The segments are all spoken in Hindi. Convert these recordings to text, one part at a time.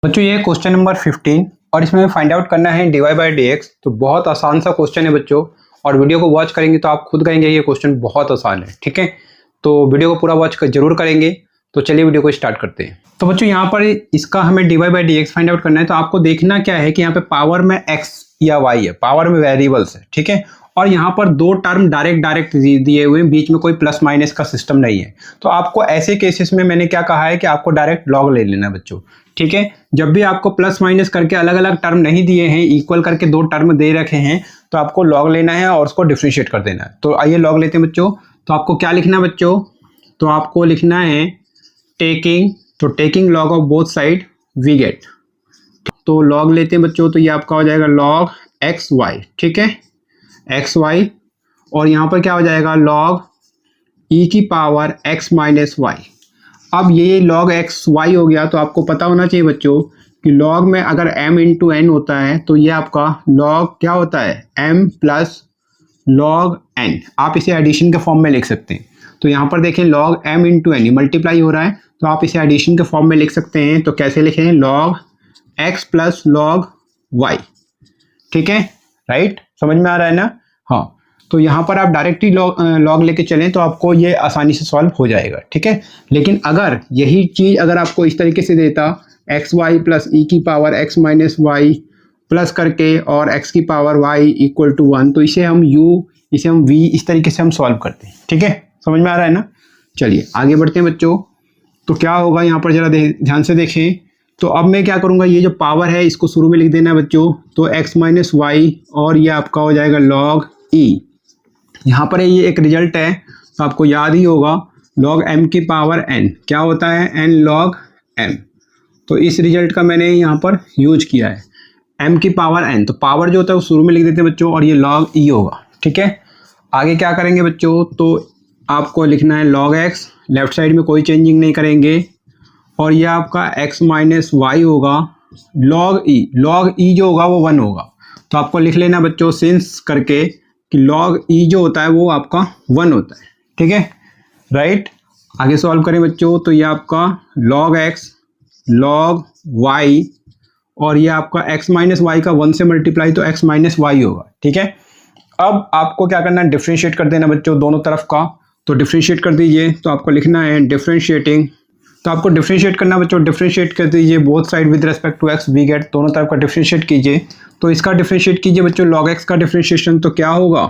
बच्चों ये क्वेश्चन नंबर 15 और इसमें फाइंड आउट करना है dy बाई डी एक्स। तो बहुत आसान सा क्वेश्चन है बच्चों, और वीडियो को वॉच करेंगे तो आप खुद कहेंगे ये क्वेश्चन बहुत आसान है। ठीक है, तो वीडियो को पूरा वॉच जरूर करेंगे। तो चलिए वीडियो को स्टार्ट करते हैं। तो बच्चों यहाँ पर इसका हमें dy by d x find out करना है। तो आपको देखना क्या है कि यहाँ पे पावर में x या y है, पावर में वेरिएबल्स है। ठीक है, और यहाँ पर दो टर्म डायरेक्ट दिए हुए हैं, बीच में कोई प्लस माइनस का सिस्टम नहीं है। तो आपको ऐसे केसेस में मैंने क्या कहा है कि आपको डायरेक्ट लॉग ले लेना है बच्चों। ठीक है, जब भी आपको प्लस माइनस करके अलग अलग टर्म नहीं दिए हैं, इक्वल करके दो टर्म दे रखे हैं, तो आपको लॉग लेना है और उसको डिफरेंशिएट कर देना है। तो आइए लॉग लेते हैं बच्चों। तो आपको क्या लिखना है बच्चों? तो आपको लिखना है taking log of both side we get. तो लॉग लेते हैं बच्चों, तो ये आपका हो जाएगा लॉग एक्स वाई। ठीक है, एक्स वाई, और यहाँ पर क्या हो जाएगा लॉग ई की पावर एक्स माइनस वाई। अब ये लॉग एक्स वाई हो गया। तो आपको पता होना चाहिए बच्चों कि लॉग में अगर m इंटू एन होता है तो ये आपका लॉग क्या होता है m प्लस लॉग n। आप इसे एडिशन के फॉर्म में लिख सकते हैं। तो यहाँ पर देखें log m into n multiply हो रहा है, तो आप इसे एडिशन के फॉर्म में लिख सकते हैं। तो कैसे लिखें? Log x plus log y। ठीक है, राइट, समझ में आ रहा है ना? हाँ, तो यहाँ पर आप डायरेक्टली लॉग लेके चलें तो आपको ये आसानी से सॉल्व हो जाएगा। ठीक है, लेकिन अगर यही चीज़ अगर आपको इस तरीके से देता एक्स वाई प्लस ई की power x minus y plus करके और एक्स की पावर वाई इक्वल टू 1, तो इसे हम इसे हम v इस तरीके से हम सॉल्व करते हैं। ठीक है, समझ में आ रहा है ना? चलिए आगे बढ़ते हैं बच्चों। तो क्या होगा यहाँ पर जरा ध्यान से देखें। तो अब मैं क्या करूँगा, ये जो पावर है इसको शुरू में लिख देना है बच्चों। तो एक्स माइनस वाई और ये आपका हो जाएगा लॉग ई। यहाँ पर ये एक रिजल्ट है, तो आपको याद ही होगा लॉग m की पावर n क्या होता है? n log m। तो इस रिजल्ट का मैंने यहाँ पर यूज किया है, m की पावर n। तो पावर जो होता है वो शुरू में लिख देते हैं बच्चों, और ये लॉग e होगा। ठीक है, आगे क्या करेंगे बच्चों? तो आपको लिखना है लॉग x, लेफ्ट साइड में कोई चेंजिंग नहीं करेंगे, और ये आपका x माइनस वाई होगा लॉग e जो होगा वो 1 होगा। तो आपको लिख लेना बच्चों सिंस करके कि लॉग ई जो होता है वो आपका 1 होता है। ठीक है, राइट। आगे सॉल्व करें बच्चों। तो ये आपका लॉग एक्स लॉग वाई, और ये आपका एक्स माइनस वाई का 1 से मल्टीप्लाई, तो एक्स माइनस वाई होगा। ठीक है, अब आपको क्या करना है? डिफ्रेंशिएट कर देना बच्चों दोनों तरफ का। तो डिफ्रेंशिएट कर दीजिए। तो आपको लिखना है डिफ्रेंशिएटिंग। तो आपको डिफ्रेंशिएट करना बच्चों, डिफ्रेंशिएट कर दीजिए both side with respect to x we get. दोनों तरफ का डिफ्रेंशिएट कीजिए। तो इसका डिफ्रेंशिएट कीजिए बच्चों, लॉग एक्स का डिफ्रेंशिएशन तो क्या होगा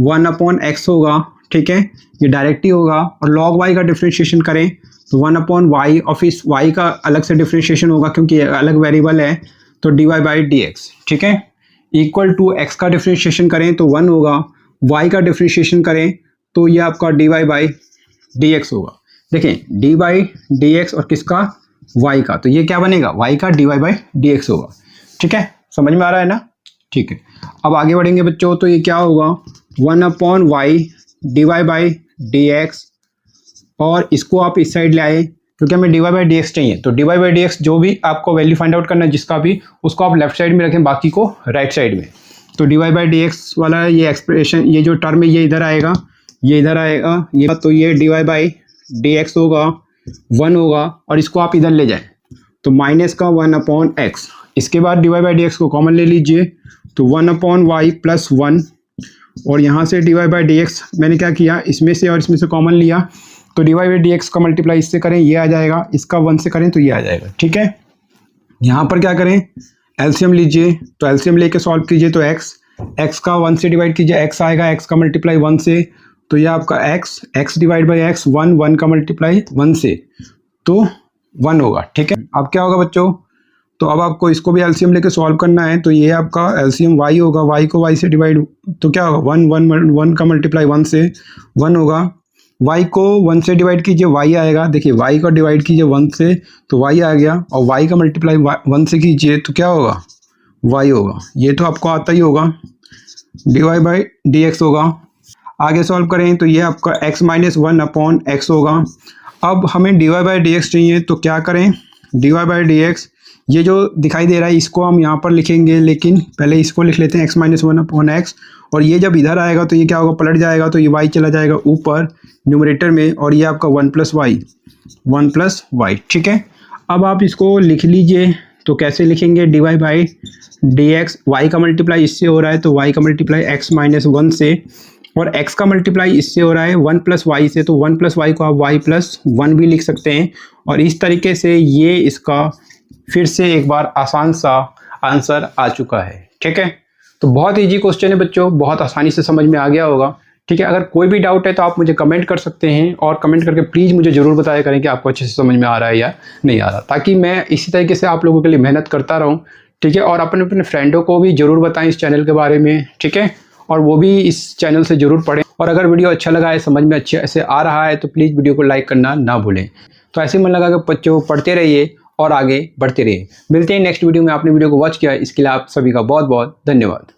1 अपॉन एक्स होगा। ठीक है, ये डायरेक्ट ही होगा। और लॉग वाई का डिफ्रेंशिएशन करें तो 1 अपॉन वाई, और इस वाई का अलग से डिफ्रेंशिएशन होगा क्योंकि ये अलग वेरिएबल है। तो dy बाई डी एक्स। ठीक है, इक्वल टू एक्स का डिफ्रेंशिएशन करें तो 1 होगा, वाई का डिफ्रेंशिएशन करें तो ये आपका dy बाई डी एक्स होगा। देखें डी बाई डी एक्स और किसका? y का। तो ये क्या बनेगा? y का dy बाई डी एक्स होगा। ठीक है, समझ में आ रहा है ना? ठीक है, अब आगे बढ़ेंगे बच्चों। तो ये क्या होगा 1 upon y d y by d x, और इसको आप इस साइड ले आए क्योंकि हमें dy बाई डी एक्स चाहिए। तो dy बाई डी एक्स जो भी आपको वैल्यू फाइंड आउट करना है जिसका भी, उसको आप लेफ्ट साइड में रखें, बाकी को राइट साइड में। तो dy बाई डी एक्स वाला ये एक्सप्रेशन, ये जो टर्म है ये इधर आएगा, ये इधर आएगा, ये तो ये dy बाई डी एक्स होगा 1 होगा, और इसको आप इधर ले जाएं तो माइनस का 1 अपॉन एक्स। इसके बाद dy बाई डी एक्स को कॉमन ले लीजिए, तो 1 अपॉन वाई प्लस 1, और यहाँ से dy बाई डी एक्स मैंने क्या किया, इसमें से और इसमें से कॉमन लिया। तो dy बाई डी एक्स का मल्टीप्लाई इससे करें ये आ जाएगा, इसका 1 से करें तो ये आ जाएगा। ठीक है, यहाँ पर क्या करें? एलसीएम लीजिए। तो एलसीएम लेके सॉल्व कीजिए। तो x का 1 से डिवाइड कीजिए, x आएगा, x का मल्टीप्लाई 1 से, तो ये आपका x डिवाइड बाई x 1 का मल्टीप्लाई 1 से, तो 1 होगा। ठीक है, अब क्या होगा बच्चों? तो अब आपको इसको भी एलसीएम लेके सॉल्व करना है। तो ये आपका एलसीएम y होगा, y को y से डिवाइड, तो क्या होगा 1 का मल्टीप्लाई 1 से 1 होगा। y को 1 से डिवाइड कीजिए, y आएगा। देखिए y को डिवाइड कीजिए 1 से तो y आ गया, और y का मल्टीप्लाई 1 से कीजिए तो क्या होगा y होगा। ये तो आपको आता ही होगा, dy बाई डी एक्स होगा। आगे सॉल्व करें तो ये आपका x माइनस 1 अपॉन एक्स होगा। अब हमें dy बाई डी एक्स चाहिए, तो क्या करें? dy बाई डी एक्स ये जो दिखाई दे रहा है इसको हम यहाँ पर लिखेंगे, लेकिन पहले इसको लिख लेते हैं x माइनस 1 अपॉन एक्स, और ये जब इधर आएगा तो ये क्या होगा, पलट जाएगा, तो ये y चला जाएगा ऊपर न्यूमरेटर में, और ये आपका 1 प्लस वाई। ठीक है, अब आप इसको लिख लीजिए। तो कैसे लिखेंगे, dy बाई dx, y का मल्टीप्लाई इससे हो रहा है तो y का मल्टीप्लाई x माइनस 1 से, और x का मल्टीप्लाई इससे हो रहा है 1 प्लस वाई से, तो 1 प्लस वाई को आप y प्लस 1 भी लिख सकते हैं। और इस तरीके से ये इसका फिर से एक बार आसान सा आंसर आ चुका है। ठीक है, तो बहुत ईजी क्वेश्चन है बच्चों, बहुत आसानी से समझ में आ गया होगा। ठीक है, अगर कोई भी डाउट है तो आप मुझे कमेंट कर सकते हैं, और कमेंट करके प्लीज़ मुझे ज़रूर बताया करें कि आपको अच्छे से समझ में आ रहा है या नहीं आ रहा, ताकि मैं इसी तरीके से आप लोगों के लिए मेहनत करता रहूं। ठीक है, और अपने अपने फ्रेंडों को भी ज़रूर बताएं इस चैनल के बारे में। ठीक है, और वो भी इस चैनल से ज़रूर पढ़ें। और अगर वीडियो अच्छा लगा है, समझ में अच्छे से आ रहा है, तो प्लीज़ वीडियो को लाइक करना ना भूलें। तो ऐसे मन लगा कि बच्चों पढ़ते रहिए और आगे बढ़ते रहिए। मिलते हैं नेक्स्ट वीडियो में। आपने वीडियो को वॉच किया इसके लिए आप सभी का बहुत बहुत धन्यवाद।